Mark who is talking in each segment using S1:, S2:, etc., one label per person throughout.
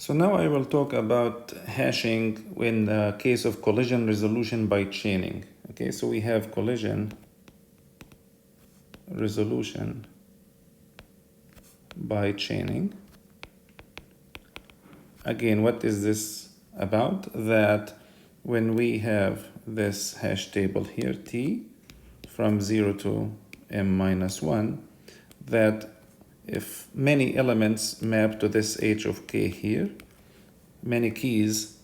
S1: So now I will talk about hashing in the case of collision resolution by chaining. Okay, so we have collision resolution by chaining. Again, what is this about? That when we have this hash table here, T, from 0 to m minus 1, that if many elements map to this h of k here, many keys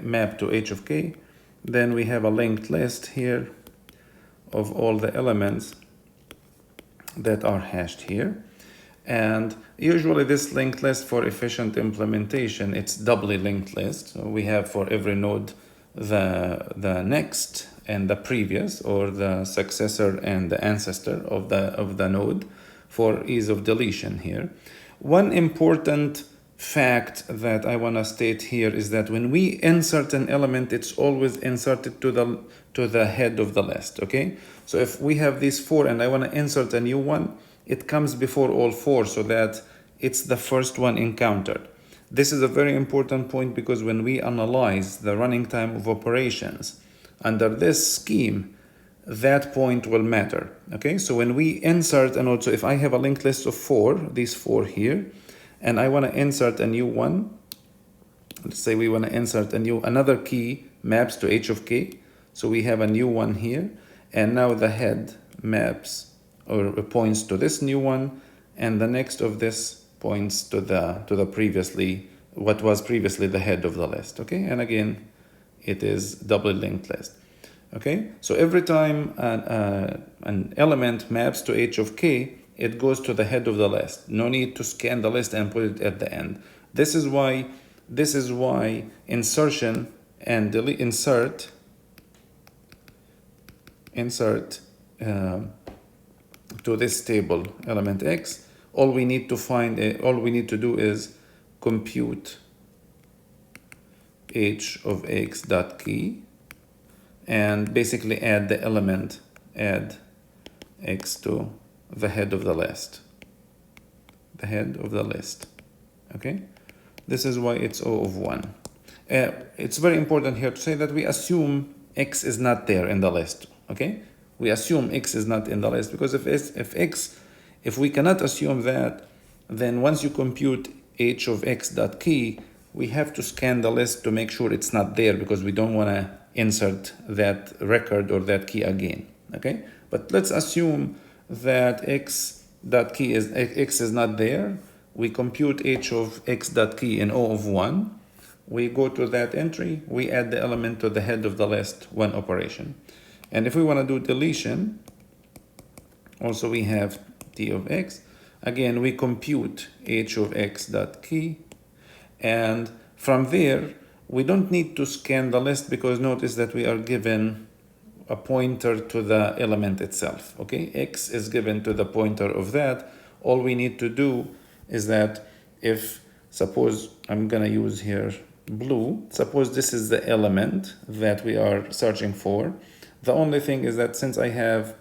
S1: map to h of k, then we have a linked list here of all the elements that are hashed here. And usually this linked list, for efficient implementation, it's doubly linked list. So we have for every node the next and the previous, or the successor and the ancestor of the node, for ease of deletion here. One important fact that I want to state here is that when we insert an element, it's always inserted to the head of the list. Okay, so if we have these four and I want to insert a new one, it comes before all four, so that it's the first one encountered. This is a very important point, because when we analyze the running time of operations under this scheme, that point will matter. Okay, so when we insert a node, so if I have a linked list of four, these four here, and I want to insert a new one, let's say we want to insert another key maps to h of k, so we have a new one here, and now the head maps or points to this new one, and the next of this points to the previously, what was previously the head of the list. Okay, and again it is doubly linked list. Okay, so every time an element maps to h of k, it goes to the head of the list. No need to scan the list and put it at the end. This is why insertion and delete, insert to this table element x, all we need to do is compute h of x dot key, and basically add the element, add x to the head of the list, okay? This is why it's O of 1. It's very important here to say that we assume x is not there in the list, okay? We assume x is not in the list, because if we cannot assume that, then once you compute h of x dot key, we have to scan the list to make sure it's not there, because we don't want to insert that record or that key again. Okay, but let's assume that x is not there. We compute h of x dot key in O of 1. We go to that entry, we add the element to the head of the list, one operation. And if we want to do deletion, also we have t of x. Again, we compute h of x dot key, and from there we don't need to scan the list, because notice that we are given a pointer to the element itself. Okay, x is given to the pointer of that. All we need to do is that, if suppose I'm gonna use here blue, suppose this is the element that we are searching for. The only thing is that since I have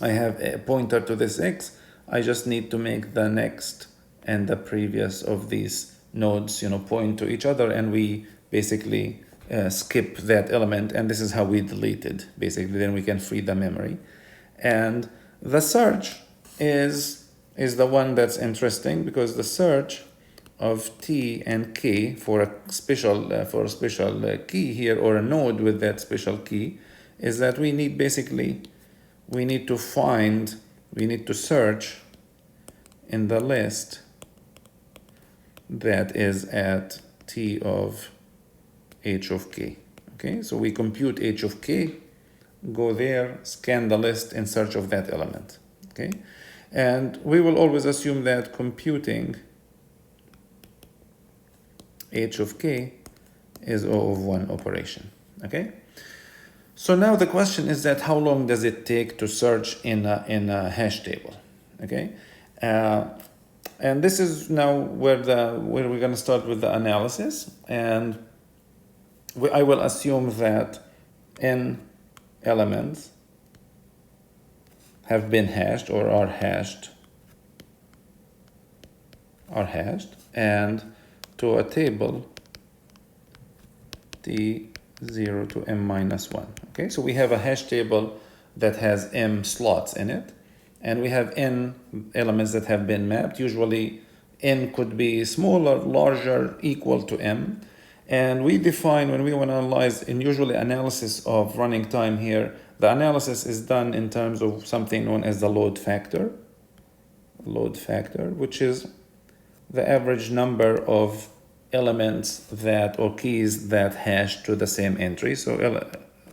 S1: a pointer to this x, I just need to make the next and the previous of these nodes, point to each other, and we basically skip that element, and this is how we delete it. Basically, then we can free the memory. And the search is the one that's interesting, because the search of t and k for a special key here, or a node with that special key, is that we need to search in the list that is at t of h of k. Okay, so we compute h of k, go there, scan the list in search of that element. Okay, and we will always assume that computing h of k is O of 1 operation. Okay, so now the question is that how long does it take to search in a hash table? Okay, and this is now where we're going to start with the analysis, and I will assume that n elements have been hashed or are hashed, and to a table T0 to M minus 1. Okay, so we have a hash table that has M slots in it, and we have N elements that have been mapped. Usually N could be smaller, larger, equal to M. And we define, when we want to analyze, in usually analysis of running time here, the analysis is done in terms of something known as the load factor, which is the average number of elements that, or keys that hash to the same entry. So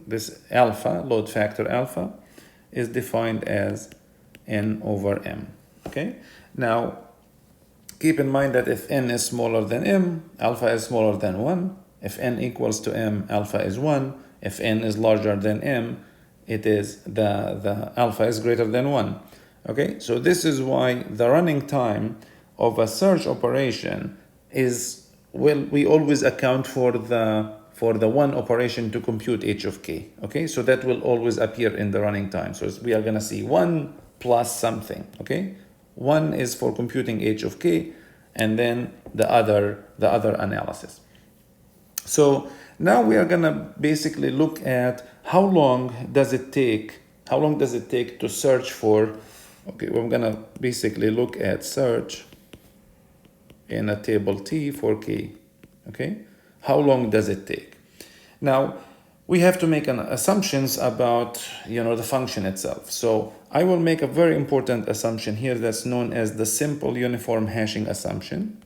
S1: this alpha, load factor alpha, is defined as N over M. Okay, now keep in mind that if N is smaller than M, alpha is smaller than 1. If N equals to M, alpha is 1. If N is larger than M, it is the alpha is greater than 1. Okay, so this is why the running time of a search operation is, well, we always account for the one operation to compute h of k. Okay, so that will always appear in the running time. So we are going to see 1 plus something. Okay, 1 is for computing h of k, and then the other analysis. So now we are going to basically look at how long does it take to search for. Okay, we're going to basically look at search in a table T for k. Okay, how long does it take? Now we have to make assumptions about the function itself. So I will make a very important assumption here that's known as the simple uniform hashing assumption.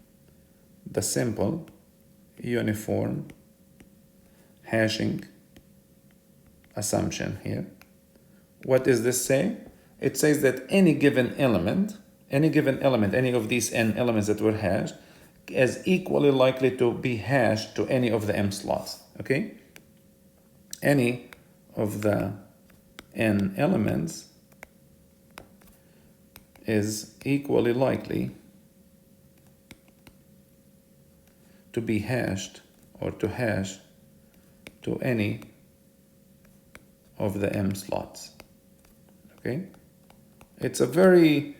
S1: The simple uniform hashing assumption here. What does this say? It says that any given element, any of these n elements that were hashed, is equally likely to be hashed to any of the m slots. Okay? Any of the n elements is equally likely to be hashed or to hash to any of the m slots. Okay? It's a very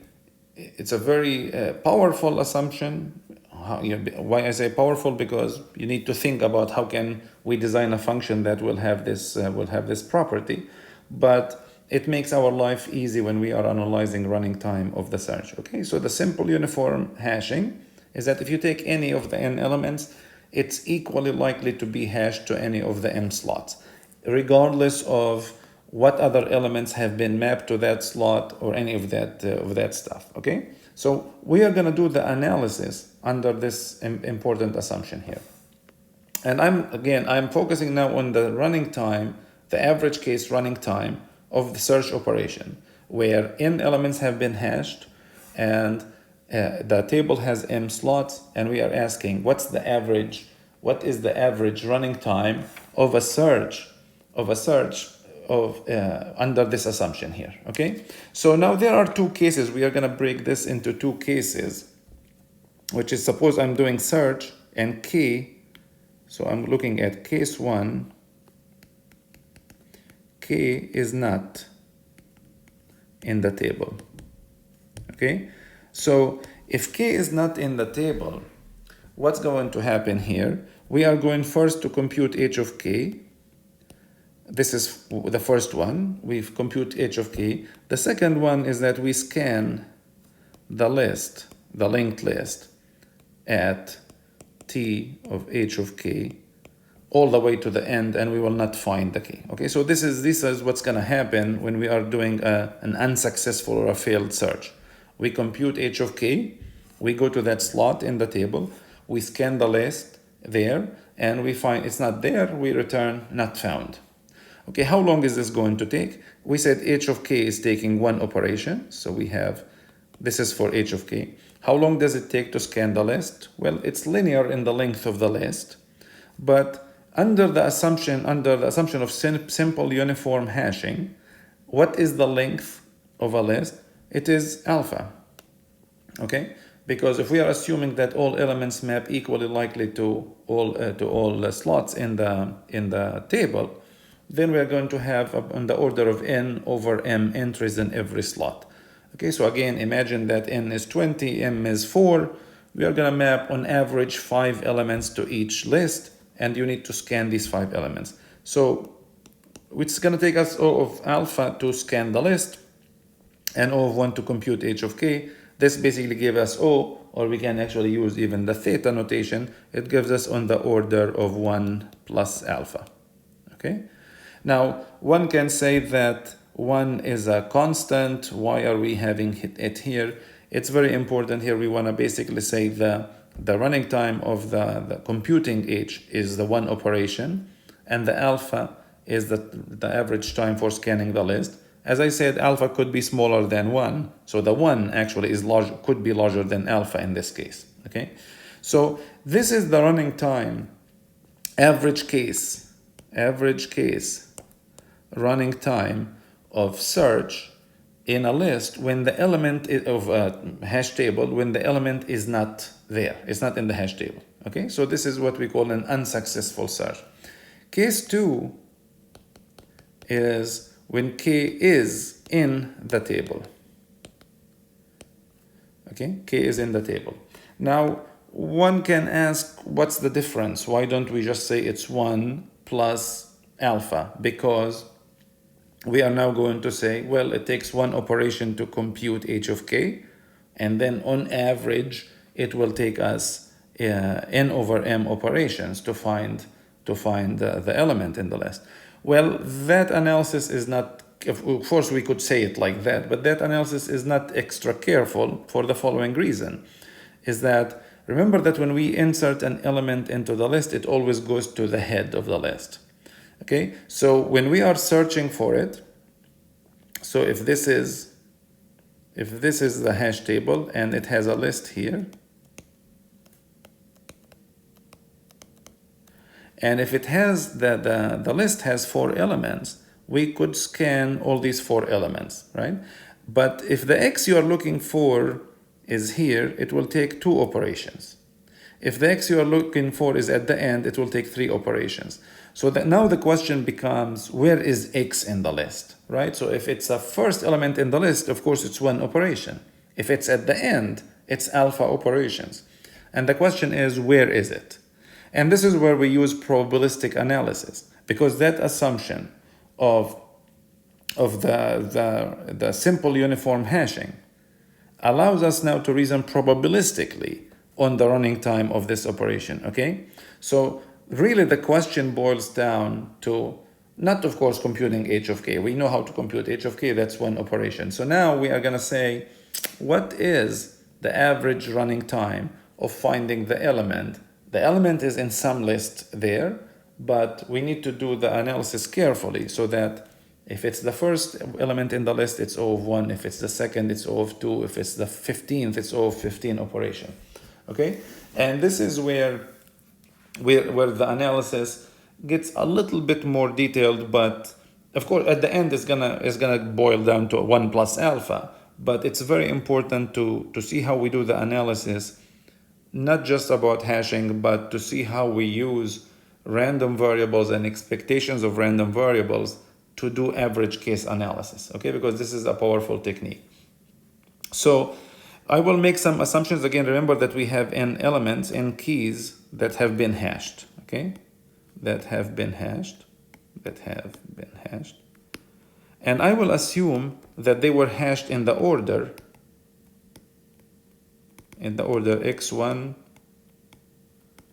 S1: powerful assumption. Why I say powerful? Because you need to think about how can we design a function that will have this property, but it makes our life easy when we are analyzing running time of the search. Okay, so the simple uniform hashing is that if you take any of the n elements, it's equally likely to be hashed to any of the m slots, regardless of what other elements have been mapped to that slot or any of that stuff. Okay, so we are going to do the analysis under this important assumption here, and I'm focusing now on the running time, the average case running time of the search operation, where n elements have been hashed and the table has m slots, and we are asking what is the average running time of a search under this assumption here. Okay, so now there are two cases. We are going to break this into two cases, which is, suppose I'm doing search and k. So I'm looking at case 1. K is not in the table. Okay, so if k is not in the table, what's going to happen here? We are going first to compute h of k. This is the first one. We've compute h of k. The second one is that we scan the list, the linked list, at t of h of k all the way to the end, and we will not find the k. Okay, so this is what's going to happen when we are doing an unsuccessful or a failed search. We compute h of k, we go to that slot in the table, we scan the list there, and we find it's not there, we return not found. Okay, how long is this going to take? We said h of k is taking one operation, so we have, this is for h of k. How long does it take to scan the list? Well, it's linear in the length of the list, but under the assumption of simple uniform hashing, what is the length of a list? It is alpha. Okay, because if we are assuming that all elements map equally likely to all slots in the table, then we are going to have on the order of n over m entries in every slot. Okay, so again, imagine that n is 20, m is 4, we are going to map on average 5 elements to each list, and you need to scan these 5 elements. So it's going to take us O of alpha to scan the list and O of 1 to compute h of k. This basically gives us O, or we can actually use even the theta notation. It gives us on the order of 1 plus alpha. Okay. Now, one can say that 1 is a constant. Why are we having it here? It's very important here. We want to basically say the running time of the computing h is the 1 operation, and the alpha is the average time for scanning the list. As I said, alpha could be smaller than 1. So the 1 actually is large, could be larger than alpha in this case. Okay. So this is the running time, average case running time of search in a list when the element of a hash table, when the element is not there, it's not in the hash table. Okay, so this is what we call an unsuccessful search. Case 2 is when k is in the table. Okay, k is in the table. Now, one can ask, what's the difference? Why don't we just say it's 1 plus alpha? Because we are now going to say, well, it takes 1 operation to compute h of k, and then on average, it will take us n over m operations to find the element in the list. Well, that analysis is not, of course we could say it like that, but that analysis is not extra careful for the following reason, is that remember that when we insert an element into the list, it always goes to the head of the list. Okay, so when we are searching for it, so if this is the hash table and it has a list here, and if it has the list has 4 elements, we could scan all these 4 elements, right? But if the X you are looking for is here, it will take 2 operations. If the X you are looking for is at the end, it will take 3 operations. So that now the question becomes, where is X in the list, right? So if it's a first element in the list, of course it's 1 operation. If it's at the end, it's alpha operations. And the question is, where is it? And this is where we use probabilistic analysis, because that assumption of the simple uniform hashing allows us now to reason probabilistically on the running time of this operation, okay? So really the question boils down to not, of course, computing h of k. We know how to compute h of k, that's 1 operation. So now we are gonna say, what is the average running time of finding the element? The element is in some list there, but we need to do the analysis carefully so that if it's the first element in the list, it's O of 1. If it's the second, it's O of 2. If it's the 15th, it's O of 15 operation. Okay? And this is where the analysis gets a little bit more detailed, but of course at the end it's gonna boil down to 1 plus alpha. But it's very important to see how we do the analysis, not just about hashing, but to see how we use random variables and expectations of random variables to do average case analysis, okay? Because this is a powerful technique. So I will make some assumptions. Again, remember that we have n elements, n keys that have been hashed, okay? That have been hashed. And I will assume that they were hashed in the order x1,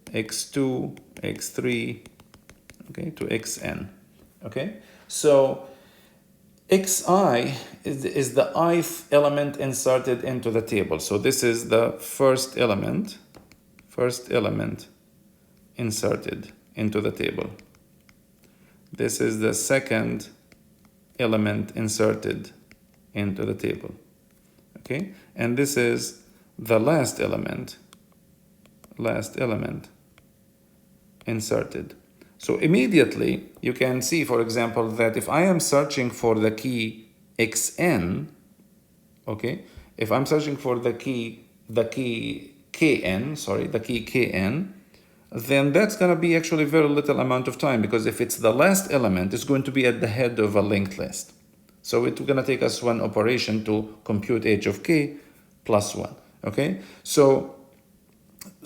S1: x2, x3, okay, to xn, okay? So xi is the ith element inserted into the table. So this is the first element inserted into the table. This is the second element inserted into the table, okay? And this is the last element inserted. So immediately you can see, for example, that if I am searching for the key xn, okay, if I'm searching for the key kn, then that's going to be actually very little amount of time, because if it's the last element, it's going to be at the head of a linked list. So it's going to take us 1 operation to compute h of k plus 1. Okay, so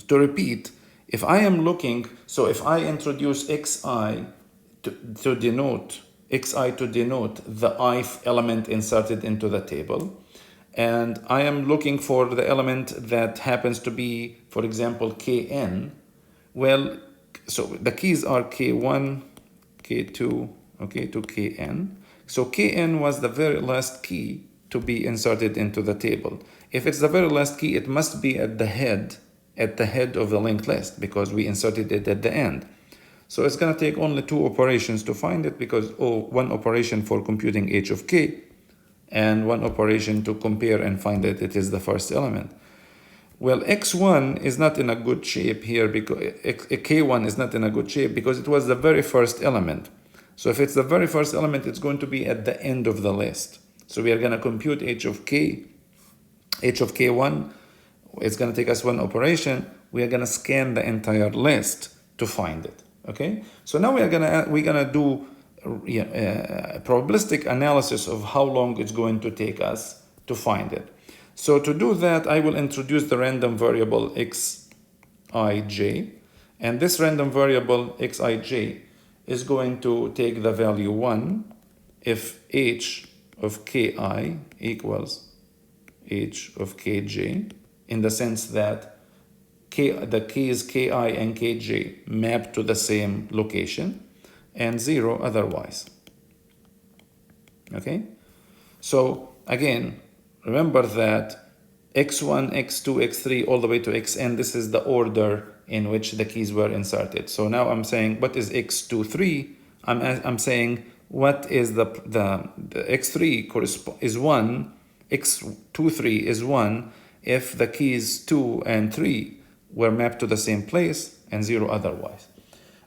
S1: to repeat, if I am looking, so if I introduce xi to denote the ith element inserted into the table, and I am looking for the element that happens to be, for example, kn, well, so the keys are k1, k2, okay, to kn. So kn was the very last key to be inserted into the table. If it's the very last key, it must be at the head of the linked list, because we inserted it at the end. So it's going to take only two operations to find it, because one operation for computing h of k and one operation to compare and find that it is the first element. Well, x1 is not in a good shape here, because k1 is not in a good shape because it was the very first element. So if it's the very first element, it's going to be at the end of the list. So we are going to compute h of k1. It's going to take us one operation. We are going to scan the entire list to find it. Okay. So now we're gonna do a probabilistic analysis of how long it's going to take us to find it. So to do that, I will introduce the random variable xij, and this random variable xij is going to take the value 1 if h of ki equals h of kj, in the sense that the keys ki and kj map to the same location, and 0 otherwise. Okay? So again, remember that x1, x2, x3, all the way to xn, this is the order in which the keys were inserted. So now I'm saying, what is x23? I'm saying, what is the x3 is 1, x23 is 1 if the keys 2 and 3 were mapped to the same place, and 0 otherwise.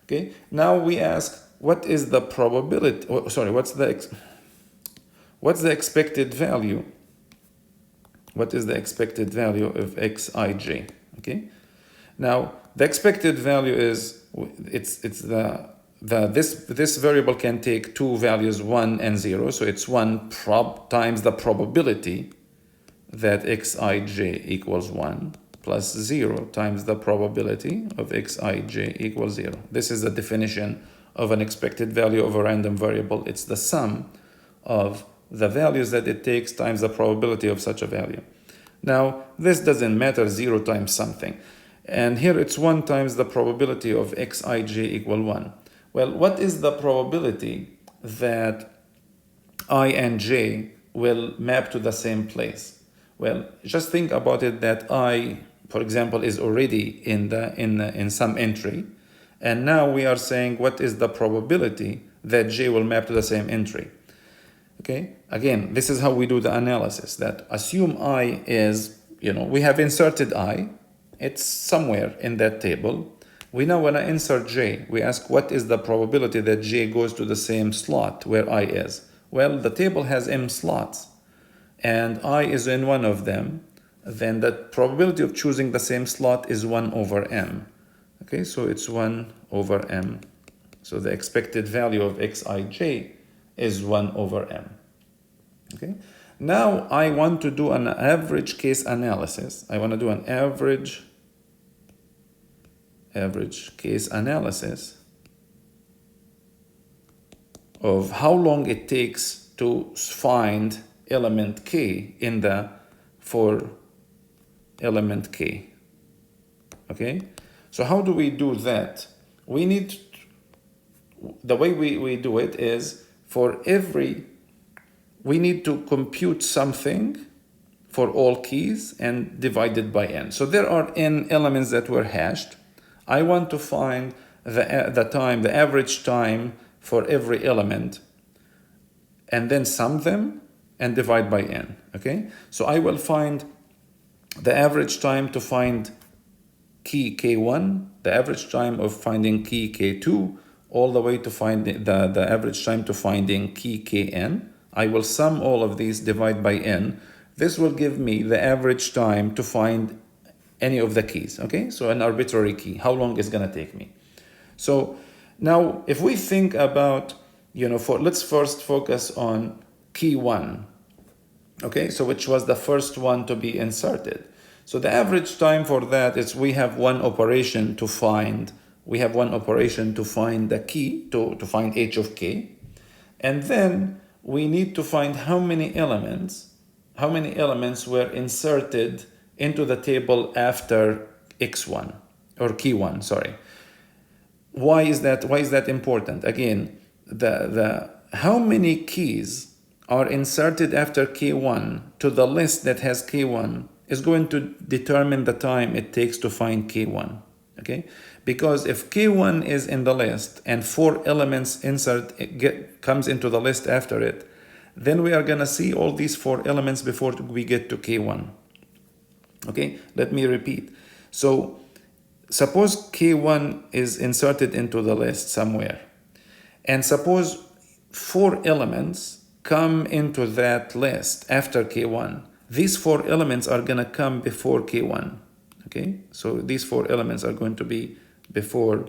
S1: Okay, now we ask, what is the probability, what's the expected value? What is the expected value of xij? Okay, now the expected value is, this variable can take two values, 1 and 0, so it's 1 times the probability that xij equals 1 plus 0 times the probability of xij equals 0. This is the definition of an expected value of a random variable. It's the sum of the values that it takes times the probability of such a value. Now, this doesn't matter, 0 times something. And here it's 1 times the probability of xij equal 1. Well, what is the probability that I and j will map to the same place? Well, just think about it that I, for example, is already in some entry, and now we are saying what is the probability that j will map to the same entry. Okay, again, this is how we do the analysis, that assume I is, we have inserted I, it's somewhere in that table. We now want to insert j. We ask what is the probability that j goes to the same slot where I is. Well, the table has m slots, and I is in one of them. Then the probability of choosing the same slot is 1 over m. Okay, so it's 1 over m. So the expected value of xij is 1 over m. Okay, now I want to do an average case analysis. I want to do an average case analysis of how long it takes to find element k for element k. Okay, so how do we do that? The way we do it is, we need to compute something for all keys and divide it by n. So there are n elements that were hashed. I want to find the average time for every element, and then sum them and divide by n. Okay, so I will find the average time to find key k1, the average time of finding key k2, all the way to find the average time to finding key kn. I will sum all of these, divide by n. This will give me the average time to find any of the keys. Okay, so an arbitrary key, how long is going to take me. So now if we think about, let's first focus on key 1. Okay, so which was the first one to be inserted. So the average time for that is we have one operation to find the key, to find h of k. And then we need to find how many elements were inserted into the table after x1 or key 1, sorry. Why is that important? Again, the how many keys are inserted after k1 to the list that has k1 is going to determine the time it takes to find k1. Okay? Because if k1 is in the list and 4 elements comes into the list after it, then we are going to see all these 4 elements before we get to k1. Okay, let me repeat. So suppose k1 is inserted into the list somewhere, and suppose 4 elements come into that list after k1. These 4 elements are going to come before k1. Okay, so these 4 elements are going to be before,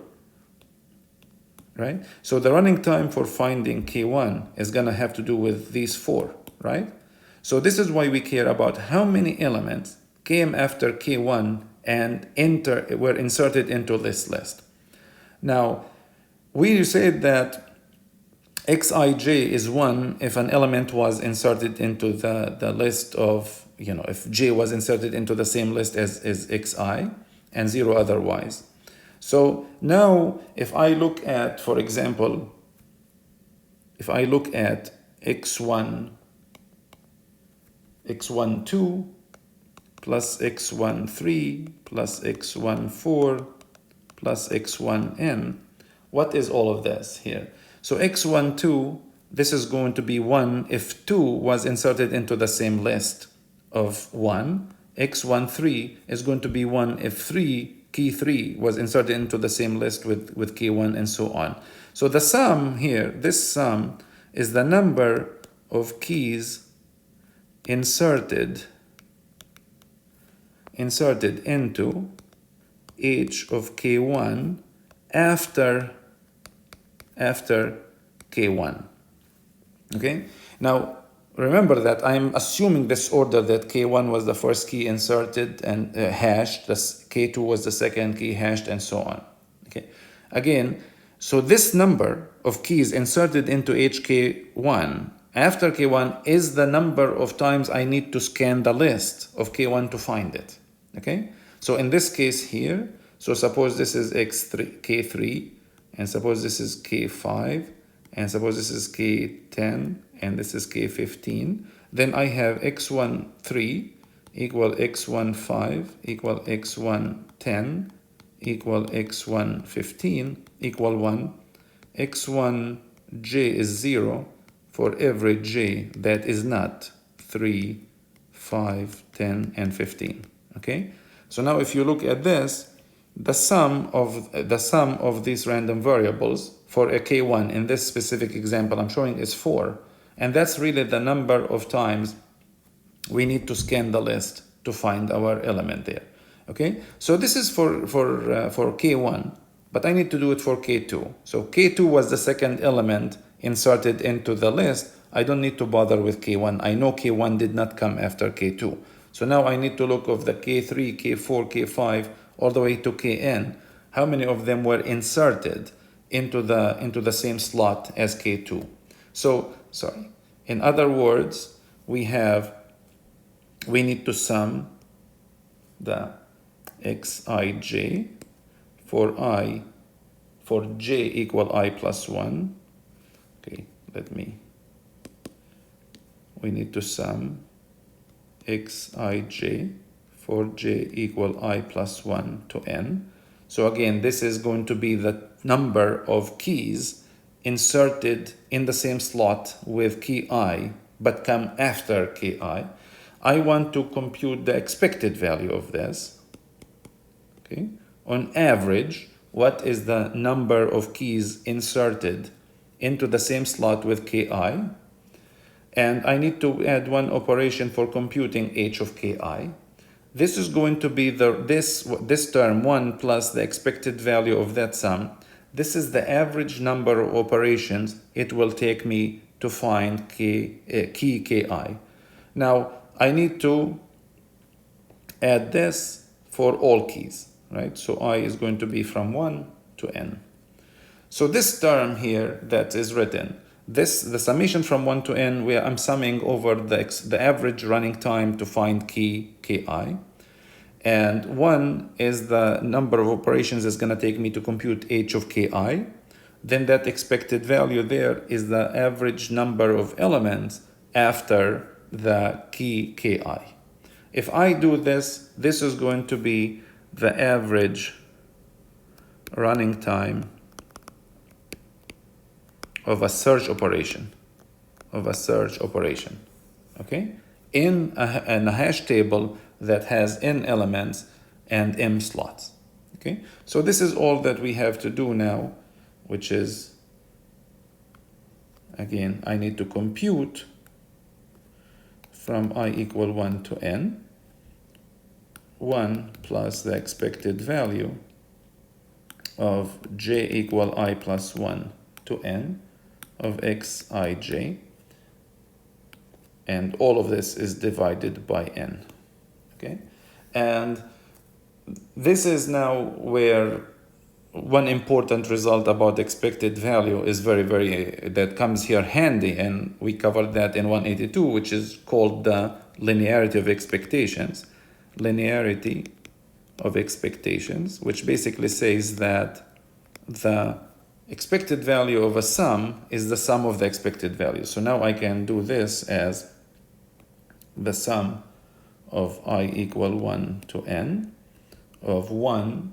S1: right? So the running time for finding k1 is going to have to do with these 4, right? So this is why we care about how many elements came after k1 and were inserted into this list. Now, we said that xij is 1 if an element was inserted into the list of, if j was inserted into the same list as xi, and 0 otherwise. So now if I look at, for example, if I look at x12 plus x13 plus x14 plus x1n, what is all of this here? So x12, this is going to be 1 if 2 was inserted into the same list of 1. x13 is going to be 1 if key 3 was inserted into the same list with key 1, and so on. So the sum here, this sum, is the number of keys inserted into h of k1 after k1. Okay, now remember that I'm assuming this order, that k1 was the first key inserted and hashed, k2 was the second key hashed, and so on. Okay, again, so this number of keys inserted into hk1 after k1 is the number of times I need to scan the list of k1 to find it. Okay, so in this case here, so suppose this is k3, and suppose this is k5, and suppose this is k10, and this is k15, then I have x13 equal x15 equal x110 equal x115 equal 1. x1j is 0 for every j that is not 3, 5, 10, and 15. Okay, so now if you look at this, the sum of these random variables for a k1 in this specific example I'm showing is 4, and that's really the number of times we need to scan the list to find our element there. Okay, so this is for k1, but I need to do it for k2. So k2 was the second element inserted into the list. I don't need to bother with k1. I know k1 did not come after k2. So now I need to look of the k3, k4, k5, all the way to kn. How many of them were inserted into the same slot as k2? So, sorry. In other words, we need to sum the xij for j equal I plus 1. Okay, we need to sum xij for j equal I plus 1 to n. So again, this is going to be the number of keys inserted in the same slot with key I, but come after ki. I want to compute the expected value of this. Okay, on average, what is the number of keys inserted into the same slot with ki? And I need to add one operation for computing h of ki. This is going to be this term 1 plus the expected value of that sum. This is the average number of operations it will take me to find key ki. Now I need to add this for all keys, right? So I is going to be from 1 to n. So this term here that is written, the summation from 1 to n, where I'm summing over the average running time to find key ki, and 1 is the number of operations it's going to take me to compute h of ki. Then that expected value there is the average number of elements after the key ki. If I do this, this is going to be the average running time of a search operation, okay? In a hash table that has n elements and m slots, okay? So this is all that we have to do now, which is, again, I need to compute from I equal 1 to n, 1 plus the expected value of j equal I plus 1 to n of xij, and all of this is divided by n, okay? And this is now where one important result about expected value is that comes here handy, and we covered that in 182, which is called the linearity of expectations. Linearity of expectations, which basically says that the expected value of a sum is the sum of the expected value. So now I can do this as the sum of I equal 1 to n of 1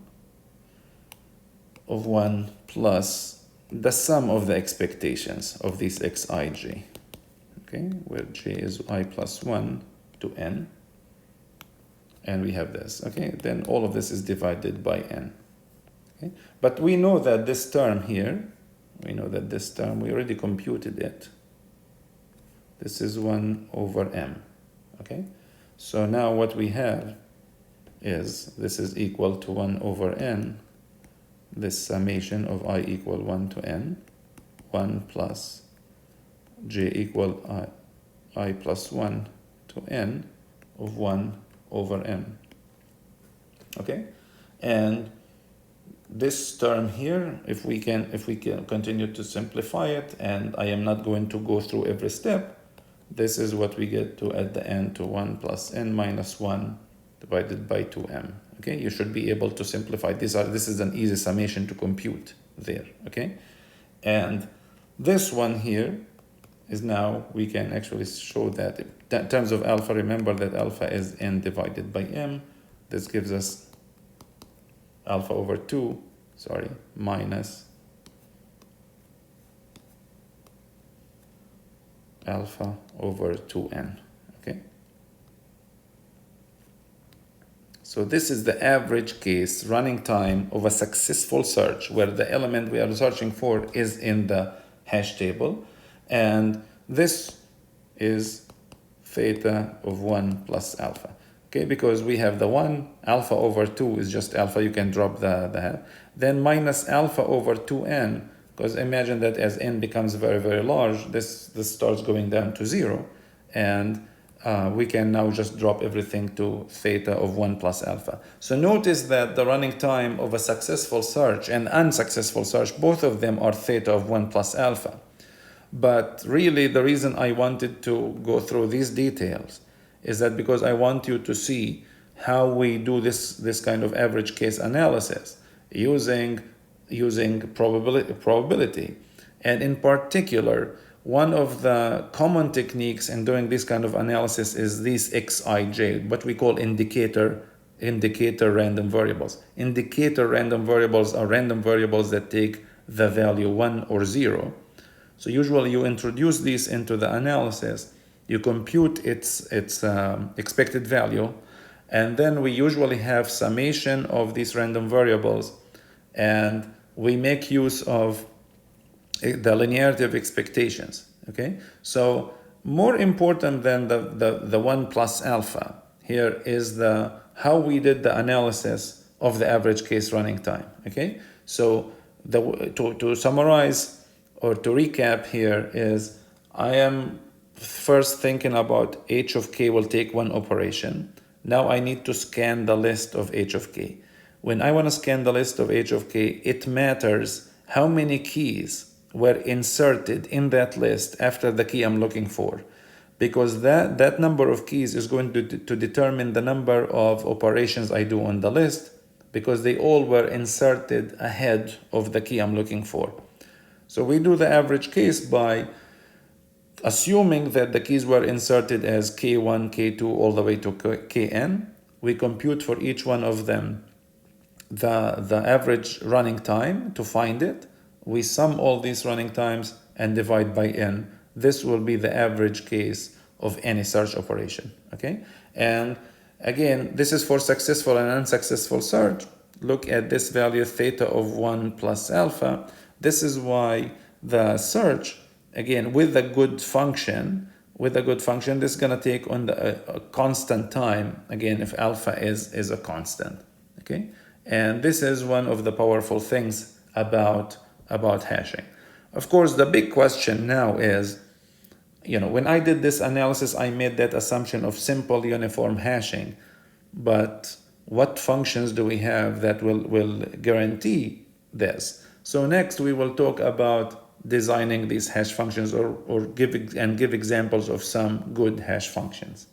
S1: plus the sum of the expectations of these xij, okay, where j is I plus 1 to n, and we have this, okay? Then all of this is divided by n. Okay? But we know that this term here, we already computed it. This is 1 over m, okay? So now what we have is, this is equal to 1 over n, this summation of I equal 1 to n, 1 plus j equal I plus 1 to n of 1 over m, okay? And this term here, if we can continue to simplify it, and I am not going to go through every step, this is what we get to at the end, to 1 plus n minus 1 divided by 2m, okay? You should be able to simplify. This is an easy summation to compute there, okay? And this one here is, now we can actually show that in terms of alpha. Remember that alpha is n divided by m. This gives us alpha over 2, minus alpha over 2n, okay? So this is the average case running time of a successful search, where the element we are searching for is in the hash table, and this is theta of 1 plus alpha. Okay, because we have the 1, alpha over 2 is just alpha, you can drop the then minus alpha over 2n, because imagine that as n becomes very large, this starts going down to 0, and we can now just drop everything to theta of 1 plus alpha. So notice that the running time of a successful search and unsuccessful search, both of them are theta of 1 plus alpha. But really, the reason I wanted to go through these details is that because I want you to see how we do this kind of average case analysis using probability. And in particular, one of the common techniques in doing this kind of analysis is these xij, what we call indicator random variables. Indicator random variables are random variables that take the value 1 or 0. So usually you introduce these into the analysis, you compute its expected value, and then we usually have summation of these random variables, and we make use of the linearity of expectations, okay? So more important than the 1 plus alpha here is how we did the analysis of the average case running time, okay? So to summarize or to recap here is, I am first thinking about h of k will take one operation. Now I need to scan the list of h of k. When I want to scan the list of h of k, it matters how many keys were inserted in that list after the key I'm looking for, because that number of keys is going to determine the number of operations I do on the list, because they all were inserted ahead of the key I'm looking for. So we do the average case by assuming that the keys were inserted as K1, K2, all the way to Kn. We compute for each one of them the average running time to find it. We sum all these running times and divide by n. This will be the average case of any search operation, okay? And again, this is for successful and unsuccessful search. Look at this value, theta of 1 plus alpha. This is why the search, again, with a good function, this is going to take on a constant time, again, if alpha is a constant, okay? And this is one of the powerful things about hashing. Of course, the big question now is, when I did this analysis, I made that assumption of simple uniform hashing, but what functions do we have that will guarantee this? So next we will talk about designing these hash functions or give examples of some good hash functions.